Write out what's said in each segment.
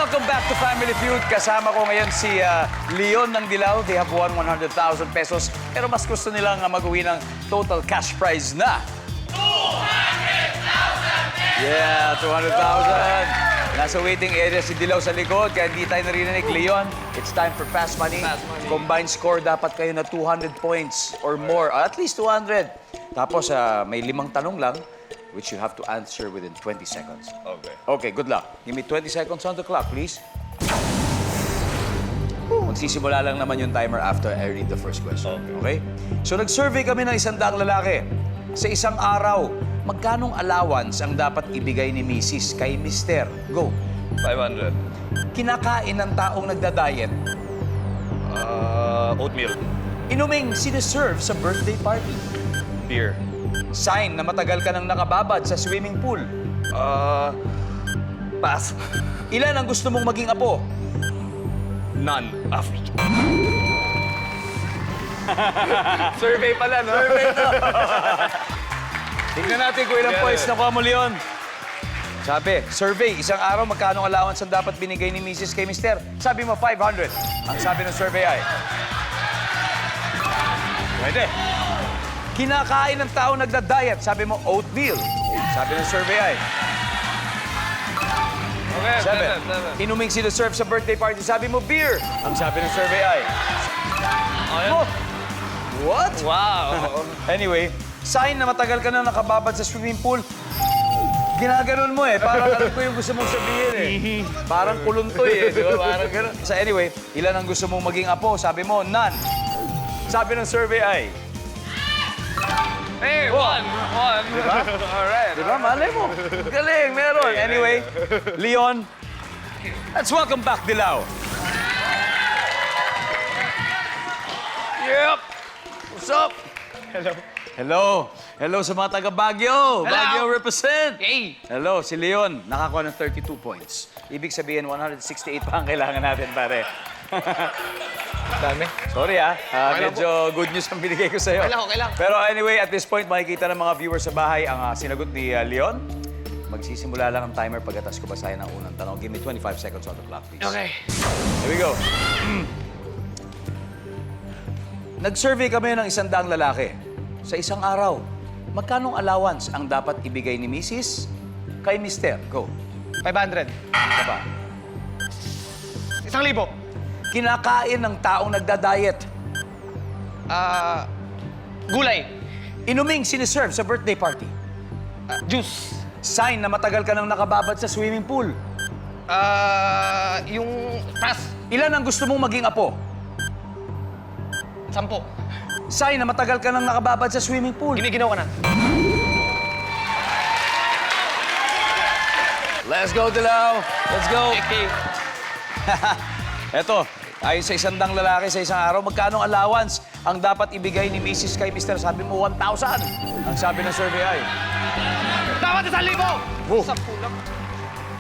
Welcome back to Family Feud. Kasama ko ngayon si Leon ng Dilaw. They have won 100,000 pesos. Pero mas gusto nilang mag-uwi ng total cash prize na 200,000! Yeah, 200,000. Nasa waiting area si Dilaw sa likod, kaya hindi tayo narinig. Leon, it's time for Fast Money. Combined score, dapat kayo na 200 points or more. At least 200. Tapos may 5 tanong lang, which you have to answer within 20 seconds. Okay. Okay, good luck. Give me 20 seconds on the clock, please. Magsisimula lang naman yung timer after I read the first question. Okay? So, nag-survey kami ng 100 lalaki. Sa isang araw, magkanong allowance ang dapat ibigay ni Mrs. kay Mister? Go. 500. Kinakain ng taong nagda-diet. Oatmeal. Inuming siniserve sa birthday party. Beer. Sign na matagal ka nang nakababad sa swimming pool. Pass. Ilan ang gusto mong maging apo? None. Survey pala, no? Survey to. Tingnan natin kung ilang points nakuha mo, Leon. Sabi, survey, isang araw magkano ang allowance ang dapat binigay ni Mrs. kay Mister? Sabi mo, 500. Ang sabi ng survey ay... Pwede. Kinakain ng tao nagda-diet. Sabi mo, oatmeal. Sabi ng survey ay... Okay, 7. Inuming sinaserve sa birthday party. Sabi mo, beer. Ang sabi ng survey ay... Oh, what? Wow. Anyway, sign na matagal ka na nakababad sa swimming pool. Ginaganon mo eh. Parang alam ko yung gusto mong sabihin eh. Parang kuluntoy eh. Di ba? Parang gano'n. So anyway, ilan ang gusto mong maging apo? Sabi mo, none. Sabi ng survey ay... Hey, one. Diba? Alright. Diba? Malay mo. Galing, meron. Anyway, Leon, let's welcome back Dilaw. Yep. What's up? Hello. Hello. Hello sa mga taga Baguio. Baguio represent. Hey. Hello, si Leon. Nakakuha ng 32 points. Ibig sabihin, 168 pa ang kailangan natin, pare. Dami. Sorry medyo good news ang binigay ko sa'yo. Okay lang. Pero anyway, at this point, makikita ng mga viewers sa bahay ang sinagot ni Leon. Magsisimula lang ang timer pagkatas ko basahin ang unang tanong. Give me 25 seconds on the clock, please. Okay. Here we go. Nag-survey kami ng 100 lalaki. Sa isang araw, magkanong allowance ang dapat ibigay ni Mrs. kay Mister? Go. 500. Ika pa. 1,000. Kinakain ng taong nagda-diet. Gulay. Inuming siniserve sa birthday party. Juice. Sign na matagal ka nang nakababad sa swimming pool. Yung pass. Ilan ang gusto mong maging apo? 10. Sign na matagal ka nang nakababad sa swimming pool. Giniginaw ka na. Let's go, Dilaw. Let's go. Okay. Eto, ayon sa 100 lalaki sa isang araw, magkano allowance ang dapat ibigay ni Mrs. kay Mister? Sabi mo, 1,000. Ang sabi ng survey ay... Dapat 1,000. Oh. 10 lang.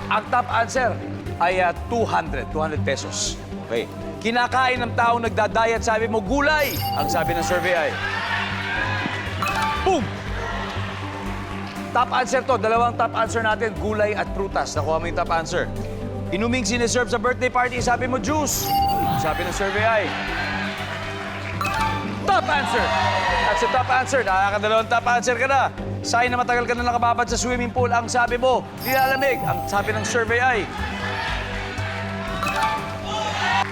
Ang top answer ay 200 pesos. Okay. Kinakain ng taong nagda-diet, sabi mo, gulay. Ang sabi ng survey ay... Boom! Top answer to. Dalawang top answer natin, gulay at prutas. Nakuha mo yung top answer. Inuming siniserve sa birthday party, sabi mo, juice. Ang sabi ng survey ay... Top answer! That's the top answer. Nakakadalawang top answer ka na. Sign na matagal ka na nakababad sa swimming pool. Ang sabi mo, nilalamig. Ang sabi ng survey ay...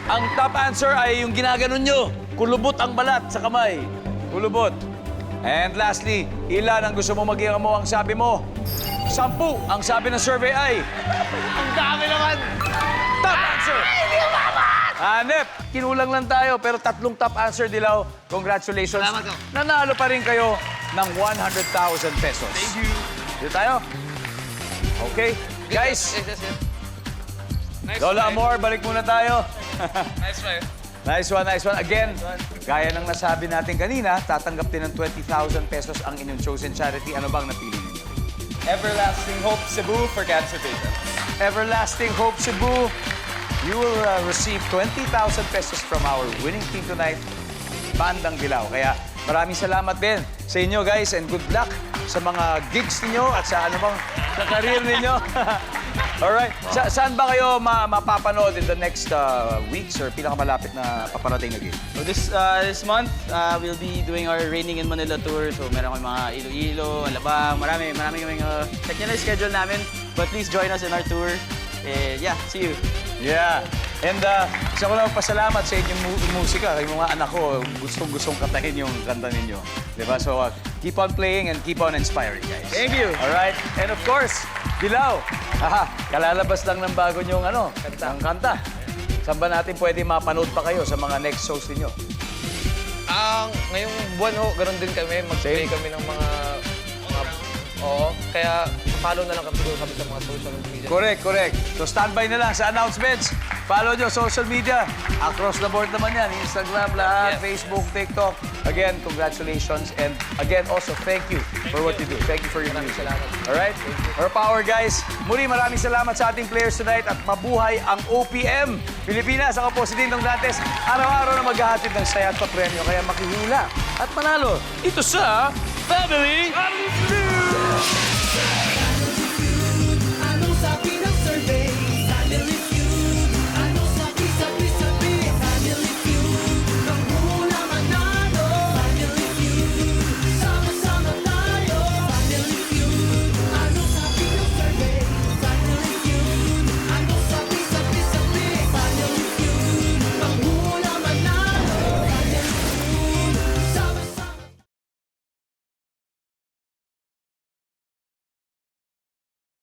Ang top answer ay yung ginaganon nyo. Kulubot ang balat sa kamay. Kulubot. And lastly, ilan ang gusto mo maging mo? Ang sabi mo, 10. Ang sabi ng survey ay... Ang dami naman. Top answer! Hindi ko maman! Hanep, kinulang lang tayo, pero 3 top answer, Dilaw. Congratulations. Salamat po. Nanalo pa rin kayo ng 100,000 pesos. Thank you. Dito tayo. Okay. Guys, Yes. Nice Lola try. Amor, balik muna tayo. Nice try. Nice one, nice one. Again, gaya ng nasabi natin kanina, tatanggap din ng 20,000 pesos ang inyong chosen charity. Ano bang napili ninyo? Everlasting Hope Cebu for cancer patients. Everlasting Hope Cebu. You will receive 20,000 pesos from our winning team tonight, Bandang Dilaw. Kaya maraming salamat din sa inyo, guys, and good luck sa mga gigs ninyo at sa ano bang sa career ninyo. Alright. Saan ba kayo mapapanood in the next weeks or pinakamalapit na paparating na game? So this month, we'll be doing our Raining in Manila tour. So meron kami mga Iloilo, Alabang, marami kaming check nyo na yung schedule namin. But please join us in our tour. Yeah, see you. Yeah. And gusto ko lang pasalamat sa inyong musika. Kayong mga anak ko, gustong katahin yung kanta ninyo. Diba? So keep on playing and keep on inspiring, guys. Thank you. Alright. And of course, Dilaw. Haha, kalalabas lang ng bago niyong kanta. Saan ba natin pwede mapanood pa kayo sa mga next shows ninyo? Ngayong buwan ho, ganun din kami. Mag-play kami ng mga... Oo, kaya follow na lang kami sa mga social media. Correct. So standby na lang sa announcements. Follow nyo social media. Across the board naman yan. Instagram, lahat. Yes. Facebook, TikTok. Again, congratulations. And again, also, thank you for what you do. Thank you for your music. Salamat. Alright? More power, guys. Muli, maraming salamat sa ating players tonight at mabuhay ang OPM Pilipinas. Ako po si Dingdong Dantes. Araw-araw na maghahatid ng saya at papremyo. Kaya makihula at manalo. Ito sa Family Feud!